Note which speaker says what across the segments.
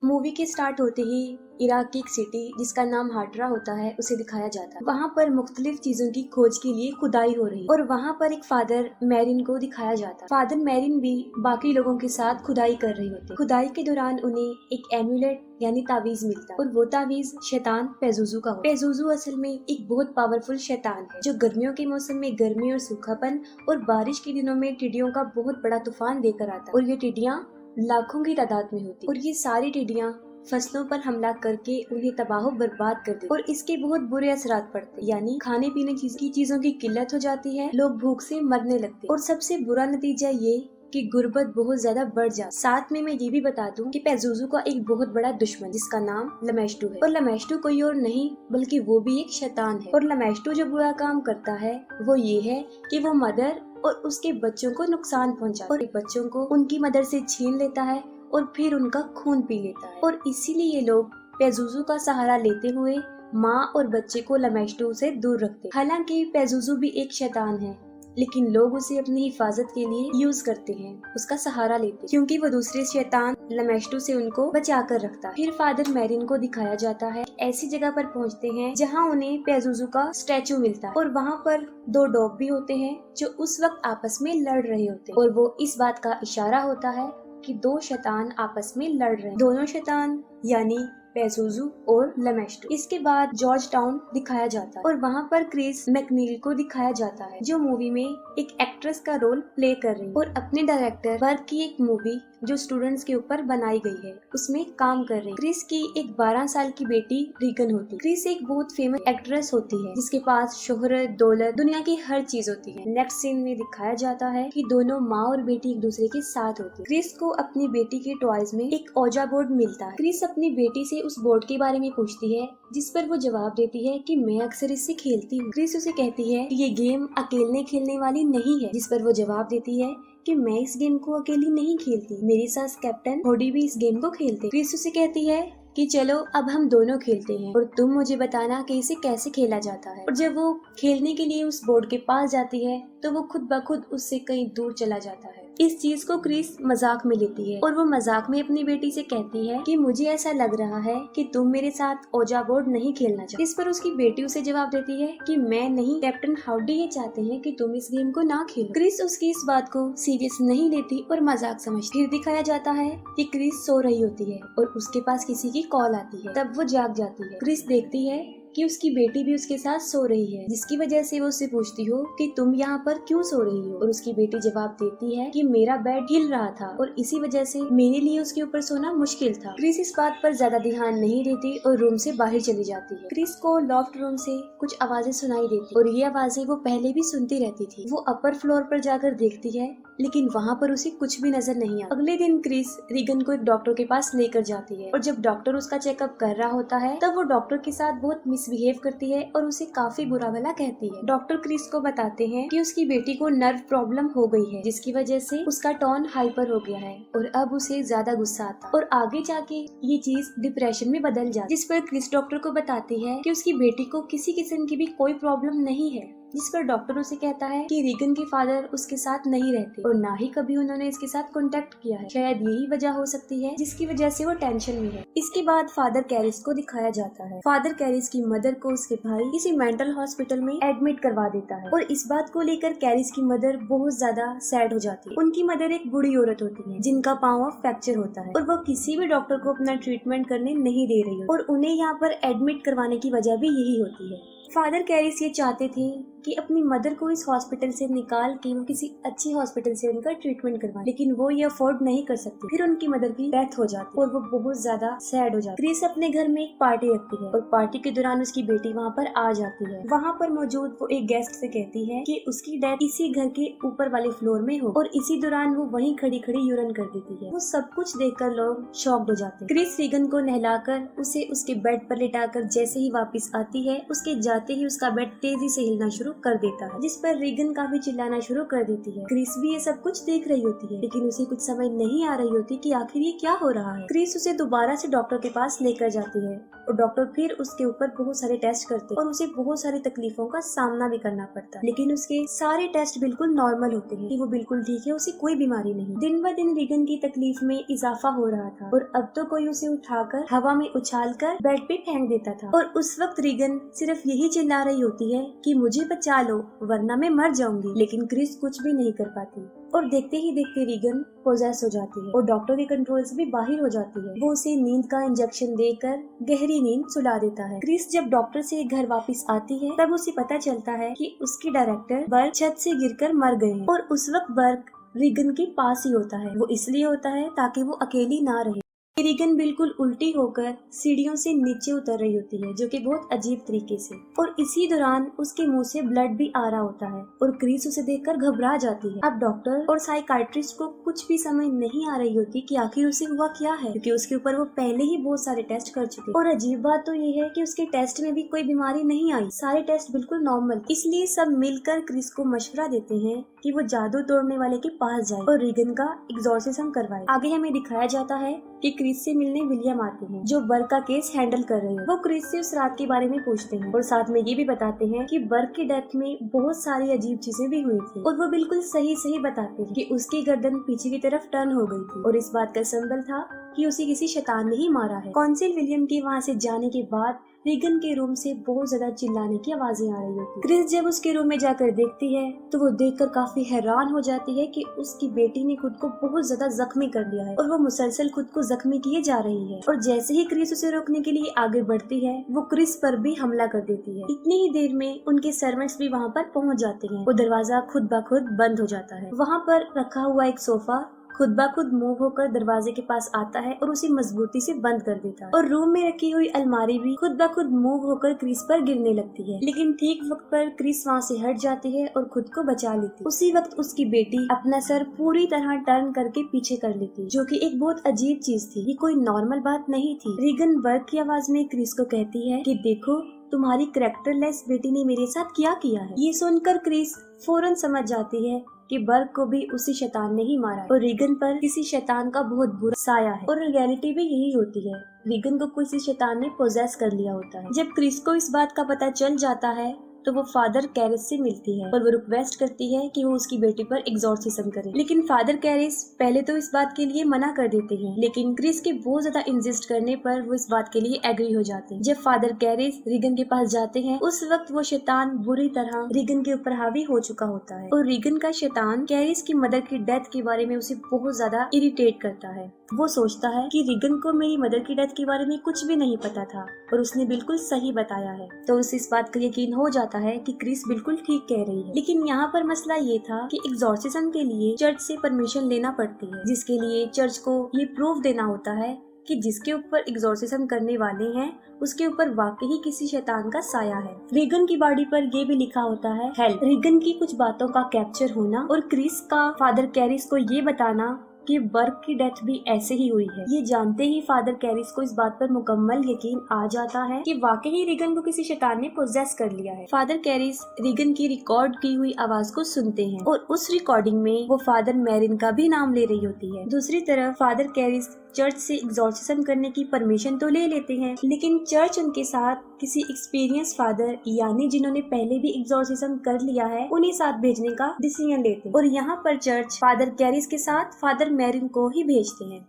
Speaker 1: Movie के start होते ही Iraq की एक सिटी जिसका नाम हाटरा होता है उसे दिखाया जाता है। वहाँ पर मुख्तलिफ चीजों की खोज के लिए खुदाई हो रही है और वहाँ पर एक फादर मैरिन को दिखाया जाता है। फादर मैरिन भी बाकी लोगों के साथ खुदाई कर रही होती है। खुदाई के दौरान उन्हें एक एम्यूलेट यानी तावीज मिलता है और वो तावीज शैतान पेजुजू का होता है। पेजुजू असल में एक बहुत पावरफुल शैतान है जो गर्मियों के मौसम में गर्मी और सूखापन और बारिश के दिनों में टिड्डियों का बहुत बड़ा तूफान लेकर आता है और ये टिड्डियाँ लाखों की तादाद में होती और ये सारी टिड्डियाँ फसलों पर हमला करके उन्हें तबाह बर्बाद कर देती और इसके बहुत बुरे असरात पड़ते यानी खाने पीने की चीजों की किल्लत हो जाती है, लोग भूख से मरने लगते और सबसे बुरा नतीजा ये कि गुर्बत बहुत ज्यादा बढ़ जाती। साथ में मैं ये भी बता दूं कि पेजुजू का एक बहुत बड़ा दुश्मन जिसका नाम लमेस्टू है और लमेस्टू कोई और नहीं बल्कि वो भी एक शैतान है। और लमेस्टू जो बुरा काम करता है वो ये है कि वो मदर और उसके बच्चों को नुकसान पहुंचाता है और बच्चों को उनकी मदर से छीन लेता है और फिर उनका खून पी लेता है और इसीलिए ये लोग पेजुजू का सहारा लेते हुए माँ और बच्चे को लमेस्टू से दूर रखते। हालांकि पेजुजू भी एक शैतान है लेकिन लोग उसे अपनी हिफाजत के लिए यूज करते हैं, उसका सहारा लेते क्योंकि वो दूसरे शैतान लमेस्टू से उनको बचा कर रखता है। फिर फादर मैरिन को दिखाया जाता है ऐसी जगह पर पहुंचते हैं जहां उन्हें पेजुजू का स्टैचू मिलता है और वहां पर दो डॉग भी होते हैं जो उस वक्त आपस में लड़ रहे होते हैं और वो इस बात का इशारा होता है कि दो शैतान आपस में लड़ रहे हैं, दोनों शैतान यानी पेजुजू और लमेस्टू। इसके बाद जॉर्ज टाउन दिखाया जाता है और वहाँ पर क्रिस मैकनील को दिखाया जाता है जो मूवी में एक एक्ट्रेस का रोल प्ले कर रही है और अपने डायरेक्टर वर्क की एक मूवी जो स्टूडेंट्स के ऊपर बनाई गई है उसमें काम कर रही है। क्रिस की एक 12 साल की बेटी रीगन होती है। क्रिस एक बहुत फेमस एक्ट्रेस होती है जिसके पास शोहरत दौलत दुनिया की हर चीज होती है। नेक्स्ट सीन में दिखाया जाता है कि दोनों माँ और बेटी एक दूसरे के साथ होती है। क्रिस को अपनी बेटी के टॉयज में एक ओजा बोर्ड मिलता है। क्रिस अपनी बेटी से उस बोर्ड के बारे में पूछती है जिस पर वो जवाब देती है कि मैं अक्सर इससे खेलती हूँ। क्रिस उसे कहती है कि ये गेम अकेले खेलने वाली नहीं है, जिस पर वो जवाब देती है कि मैं इस गेम को अकेली नहीं खेलती, मेरे साथ कैप्टन होडी भी इस गेम को खेलते। क्रिस उसे कहती है कि चलो अब हम दोनों खेलते हैं और तुम मुझे बताना कि इसे कैसे खेला जाता है। और जब वो खेलने के लिए उस बोर्ड के पास जाती है तो वो खुद ब खुद उससे कहीं दूर चला जाता है। इस चीज को क्रिस मजाक में लेती है और वो मजाक में अपनी बेटी से कहती है कि मुझे ऐसा लग रहा है कि तुम मेरे साथ ओजा बोर्ड नहीं खेलना चाहती। इस पर उसकी बेटी उसे जवाब देती है कि मैं नहीं, कैप्टन हाउडी ये चाहते हैं कि तुम इस गेम को ना खेलो। क्रिस उसकी इस बात को सीरियस नहीं लेती और मजाक समझती। फिर दिखाया जाता है कि क्रिस सो रही होती है और उसके पास किसी की कॉल आती है, तब वो जाग जाती है। क्रिस देखती है कि उसकी बेटी भी उसके साथ सो रही है, जिसकी वजह से वो उससे पूछती हो कि तुम यहाँ पर क्यों सो रही हो और उसकी बेटी जवाब देती है कि मेरा बेड हिल रहा था और इसी वजह से मेरे लिए उसके ऊपर सोना मुश्किल था। क्रिस इस बात पर ज्यादा ध्यान नहीं देती और रूम से बाहर चली जाती है। क्रिस को लॉफ्ट रूम से कुछ आवाजें सुनाई देती और ये आवाजें वो पहले भी सुनती रहती थी। वो अपर फ्लोर पर जाकर देखती है लेकिन वहाँ पर उसे कुछ भी नजर नहीं आता। अगले दिन क्रिस रीगन को एक डॉक्टर के पास लेकर जाती है और जब डॉक्टर उसका चेकअप कर रहा होता है तब वो डॉक्टर के साथ बहुत मिसबिहेव करती है और उसे काफी बुरा भला कहती है। डॉक्टर क्रिस को बताते हैं कि उसकी बेटी को नर्व प्रॉब्लम हो गई है जिसकी वजह से उसका टोन हाइपर हो गया है और अब उसे ज्यादा गुस्सा आता और आगे जाके ये चीज डिप्रेशन में बदल जाती, जिस पर क्रिस डॉक्टर को बताती है कि उसकी बेटी को किसी किस्म की भी कोई प्रॉब्लम नहीं है। जिस पर डॉक्टर उसे कहता है कि रीगन के फादर उसके साथ नहीं रहते और ना ही कभी उन्होंने इसके साथ कांटेक्ट किया है, शायद यही वजह हो सकती है जिसकी वजह से वो टेंशन में है। इसके बाद फादर कैरिस को दिखाया जाता है। फादर कैरिस की मदर को उसके भाई किसी मेंटल हॉस्पिटल में एडमिट करवा देता है और इस बात को लेकर कैरिस की मदर बहुत ज्यादा सैड हो जाती है। उनकी मदर एक बूढ़ी औरत होती है जिनका पाँव फ्रैक्चर होता है और वो किसी भी डॉक्टर को अपना ट्रीटमेंट करने नहीं दे रही और उन्हें यहाँ पर एडमिट करवाने की वजह भी यही होती है। फादर कैरिस ये चाहते थे कि अपनी मदर को इस हॉस्पिटल से निकाल के वो किसी अच्छी हॉस्पिटल से उनका ट्रीटमेंट करवाए, लेकिन वो ये अफोर्ड नहीं कर सकती। फिर उनकी मदर की डेथ हो जाती और वो बहुत ज्यादा सैड हो जाती। क्रिस अपने घर में एक पार्टी रखती है और पार्टी के दौरान उसकी बेटी वहाँ पर आ जाती है। वहाँ पर मौजूद वो एक गेस्ट से कहती है कि उसकी डेथ इसी घर के ऊपर वाले फ्लोर में हो और इसी दौरान वो वहीं खड़ी खड़ी यूरिन कर देती है। वो सब कुछ देखकर लोग शॉक्ड हो जाते हैं। क्रिस रीगन को नहलाकर उसे उसके बेड पर लिटाकर जैसे ही वापस आती है उसके जाते ही उसका बेड तेजी से हिलना शुरू कर देता है, जिस पर रीगन काफी चिल्लाना शुरू कर देती है। क्रिस भी ये सब कुछ देख रही होती है, लेकिन उसे कुछ समझ नहीं आ रही होती कि आखिर ये क्या हो रहा है। क्रिस उसे दोबारा से डॉक्टर के पास लेकर जाती है और डॉक्टर फिर उसके ऊपर बहुत सारे टेस्ट करते हैं और उसे बहुत सारी तकलीफों का सामना भी करना पड़ता है, लेकिन उसके सारे टेस्ट बिल्कुल नॉर्मल होते हैं कि वो बिल्कुल ठीक है, उसे कोई बीमारी नहीं। दिन ब दिन रीगन की तकलीफ में इजाफा हो रहा था और अब तो कोई उसे उठाकर हवा में उछालकर बेड पे फेंक देता था और उस वक्त रीगन सिर्फ यही चिल्ला रही होती है कि मुझे बचा लो वरना मैं मर जाऊंगी, लेकिन क्रिस कुछ भी नहीं कर पाती और देखते ही देखते रीगन पोजेस हो जाती है और डॉक्टर के कंट्रोल से भी बाहर हो जाती है। वो उसे नींद का इंजेक्शन देकर गहरी नींद सुला देता है। क्रिस जब डॉक्टर से घर वापस आती है तब उसे पता चलता है कि उसके डायरेक्टर बर्क छत से गिरकर मर गए हैं और उस वक्त बर्क रीगन के पास ही होता है। वो इसलिए होता है ताकि वो अकेली ना रहे। रीगन बिल्कुल उल्टी होकर सीढ़ियों से नीचे उतर रही होती है, जो कि बहुत अजीब तरीके से, और इसी दौरान उसके मुंह से ब्लड भी आ रहा होता है और क्रिस उसे देखकर घबरा जाती है। अब डॉक्टर और साइकाइट्रिस्ट को कुछ भी समझ नहीं आ रही होती कि आखिर उसे हुआ क्या है, क्योंकि उसके ऊपर वो पहले ही बहुत सारे टेस्ट कर चुके। और अजीब बात तो ये है कि उसके टेस्ट में भी कोई बीमारी नहीं आई, सारे टेस्ट बिल्कुल नॉर्मल। इसलिए सब मिलकर क्रिस को मशवरा देते हैं कि वो जादू तोड़ने वाले के पास जाए और रीगन का एग्जॉर्सिज्म करवाए। आगे हमें दिखाया जाता है कि क्रिस से मिलने विलियम आते हैं, जो बर्क का केस हैंडल कर रहे हैं। वो क्रिस से उस रात के बारे में पूछते हैं और साथ में ये भी बताते हैं कि बर्क की डेथ में बहुत सारी अजीब चीजें भी हुई थी और वो बिल्कुल सही बताते हैं कि उसकी गर्दन पीछे की तरफ टर्न हो गई थी और इस बात का सिंबल था कि उसे किसी शैतान ने ही मारा है। कौंसिल विलियम के वहाँ से जाने के बाद रीगन के रूम से बहुत ज्यादा चिल्लाने की आवाजें आ रही होती। क्रिस जब उसके रूम में जाकर देखती है तो वो देखकर काफी हैरान हो जाती है कि उसकी बेटी ने खुद को बहुत ज्यादा जख्मी कर लिया है और वो मुसलसल खुद को जख्मी किए जा रही है। और जैसे ही क्रिस उसे रोकने के लिए आगे बढ़ती है वो क्रिस पर भी हमला कर देती है। इतनी ही देर में उनके सर्वेंट्स भी वहाँ पर पहुँच जाते हैं और दरवाजा खुद ब खुद बंद हो जाता है। वहाँ पर रखा हुआ एक सोफा खुद ब खुद मूव होकर दरवाजे के पास आता है और उसे मजबूती से बंद कर देता है और रूम में रखी हुई अलमारी भी खुद ब खुद मूव होकर क्रिस पर गिरने लगती है, लेकिन ठीक वक्त पर क्रिस वहाँ से हट जाती है और खुद को बचा लेती है। उसी वक्त उसकी बेटी अपना सर पूरी तरह टर्न करके पीछे कर लेती है, जो कि एक बहुत अजीब चीज थी। ये कोई नॉर्मल बात नहीं थी। रीगन बर्क की आवाज में क्रिस को कहती है कि देखो तुम्हारी कैरेक्टरलेस बेटी ने मेरे साथ क्या किया है। ये सुनकर क्रिस फौरन समझ जाती है कि बर्क को भी उसी शैतान ने ही मारा है और रीगन पर किसी शैतान का बहुत बुरा साया है और रियलिटी भी यही होती है। रीगन को किसी शैतान ने पोजेस कर लिया होता है। जब क्रिस को इस बात का पता चल जाता है तो वो फादर कैरिस से मिलती है और वो रिक्वेस्ट करती है कि वो उसकी बेटी पर एग्जॉर्सिज्म करे, लेकिन फादर कैरिस पहले तो इस बात के लिए मना कर देते हैं, लेकिन क्रिस के बहुत ज्यादा इंसिस्ट करने पर वो इस बात के लिए एग्री हो जाते हैं। जब फादर कैरिस रीगन के पास जाते हैं उस वक्त वो शैतान बुरी तरह रीगन के ऊपर हावी हो चुका होता है और रीगन का शैतान कैरिस की मदर की डेथ के बारे में उसे बहुत ज्यादा इरिटेट करता है। वो सोचता है कि रीगन को मेरी मदर की डेथ के बारे में कुछ भी नहीं पता था और उसने बिल्कुल सही बताया है, तो उसे इस बात का यकीन हो जाता है कि क्रिस बिल्कुल ठीक कह रही है। लेकिन यहाँ पर मसला ये था कि एग्जॉर्सिज्म के लिए चर्च से परमिशन लेना पड़ती है, जिसके लिए चर्च को ये प्रूफ देना होता है कि जिसके ऊपर एग्जॉर्सिज्म करने वाले हैं उसके ऊपर वाकई किसी शैतान का साया है। रीगन की बॉडी पर ये भी लिखा होता है हेल्प। रीगन की कुछ बातों का कैप्चर होना और क्रिस का फादर कैरिस को ये बताना कि बर्क की डेथ भी ऐसे ही हुई है। ये जानते ही फादर कैरिस को इस बात पर मुकम्मल यकीन आ जाता है कि वाकई रीगन को किसी शैतान ने पोजेस कर लिया है। फादर कैरिस रीगन की रिकॉर्ड की हुई आवाज को सुनते हैं और उस रिकॉर्डिंग में वो फादर मैरिन का भी नाम ले रही होती है। दूसरी तरफ फादर कैरिस चर्च से एग्जॉर्सिज्म करने की परमिशन तो ले लेते हैं, लेकिन चर्च उनके साथ किसी एक्सपीरियंस फादर यानी जिन्होंने पहले भी एग्जॉर्सिज्म कर लिया है उन्हें साथ भेजने का डिसीजन लेते हैं और यहाँ पर चर्च फादर कैरिस के साथ फादर मैरिन को ही भेजते हैं।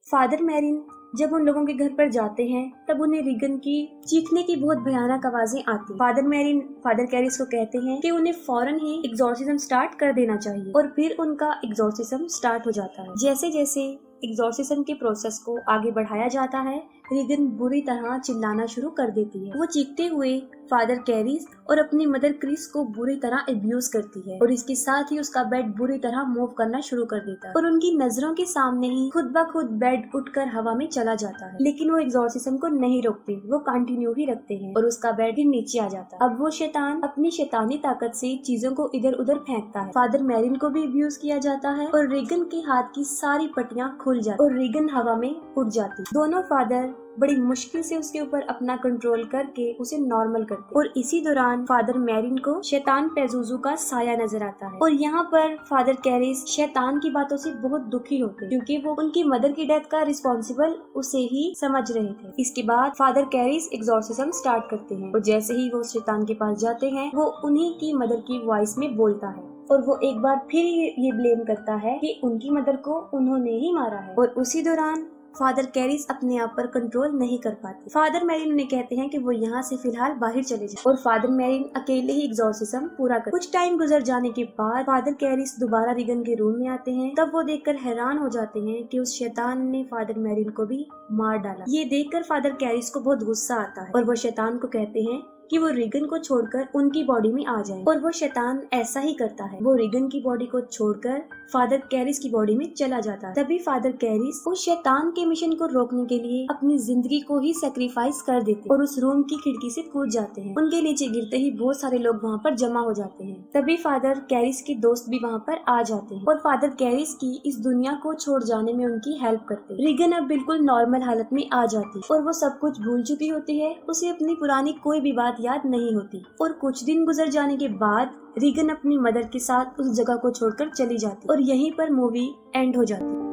Speaker 1: फादर मैरिन जब उन लोगों के घर पर जाते हैं तब उन्हें रीगन की चीखने की बहुत भयानक आवाजें आती। फादर मैरिन फादर कैरिस को कहते हैं कि उन्हें फौरन ही एग्जॉर्सिज्म स्टार्ट कर देना चाहिए और फिर उनका एग्जॉर्सिज्म स्टार्ट हो जाता है। जैसे जैसे एग्जॉर्सिज्म के प्रोसेस को आगे बढ़ाया जाता है रीगन बुरी तरह चिल्लाना शुरू कर देती है। वो चीखते हुए फादर कैरिस और अपनी मदर क्रिस को बुरी तरह अब्यूज करती है और इसके साथ ही उसका बेड बुरी तरह मूव करना शुरू कर देता है और उनकी नजरों के सामने ही खुद ब खुद बेड उठकर हवा में चला जाता है, लेकिन वो एग्जॉर्सिज्म को नहीं रोकते, वो कंटिन्यू ही रखते हैं और उसका बेड ही नीचे आ जाता है। अब वो शैतान अपनी शैतानी ताकत से चीजों को इधर उधर फेंकता है। फादर मैरिन को भी अब्यूज किया जाता है और रीगन के हाथ की सारी पट्टियां खुल जाती और रीगन हवा में उड़ जाती। दोनों फादर बड़ी मुश्किल से उसके ऊपर अपना कंट्रोल करके उसे नॉर्मल करते और इसी दौरान फादर मैरिन को शैतान पेजुजू का साया नजर आता है और यहाँ पर फादर कैरिस शैतान की बातों से बहुत दुखी होते क्योंकि वो उनकी मदर की डेथ का रिस्पॉन्सिबल उसे ही समझ रहे थे। इसके बाद फादर कैरिस एग्जॉर्सिज्म स्टार्ट करते हैं और जैसे ही वो शैतान के पास जाते हैं वो उन्हीं की मदर की वॉइस में बोलता है और वो एक बार फिर ये ब्लेम करता है कि उनकी मदर को उन्होंने ही मारा है और उसी दौरान फादर कैरिस अपने आप पर कंट्रोल नहीं कर पाते। फादर मैरिन उन्हें कहते हैं कि वो यहाँ से फिलहाल बाहर चले जाएं और फादर मैरिन अकेले ही एग्जॉर्सिज्म पूरा कर। कुछ टाइम गुजर जाने के बाद फादर कैरिस दोबारा रीगन के रूम में आते हैं। तब वो देखकर हैरान हो जाते हैं कि उस शैतान ने फादर मैरिन को भी मार डाला। ये देखकर फादर कैरिस को बहुत गुस्सा आता है और वो शैतान को कहते हैं कि वो रीगन को छोड़कर उनकी बॉडी में आ जाए और वो शैतान ऐसा ही करता है। वो रीगन की बॉडी को छोड़कर फादर कैरिस की बॉडी में चला जाता है। तभी फादर कैरिस उस शैतान के मिशन को रोकने के लिए अपनी जिंदगी को ही सेक्रीफाइस कर देते और उस रूम की खिड़की से कूद जाते हैं। उनके नीचे गिरते ही बहुत सारे लोग वहाँ पर जमा हो जाते हैं। तभी फादर कैरिस के दोस्त भी वहाँ पर आ जाते हैं और फादर कैरिस की इस दुनिया को छोड़ जाने में उनकी हेल्प करते हैं। रीगन अब बिल्कुल नॉर्मल हालत में आ जाती और वो सब कुछ भूल चुकी होती है। उसे अपनी पुरानी कोई भी बात याद नहीं होती और कुछ दिन गुजर जाने के बाद रीगन अपनी मदर के साथ उस जगह को छोड़कर चली जाती और यहीं पर मूवी एंड हो जाती।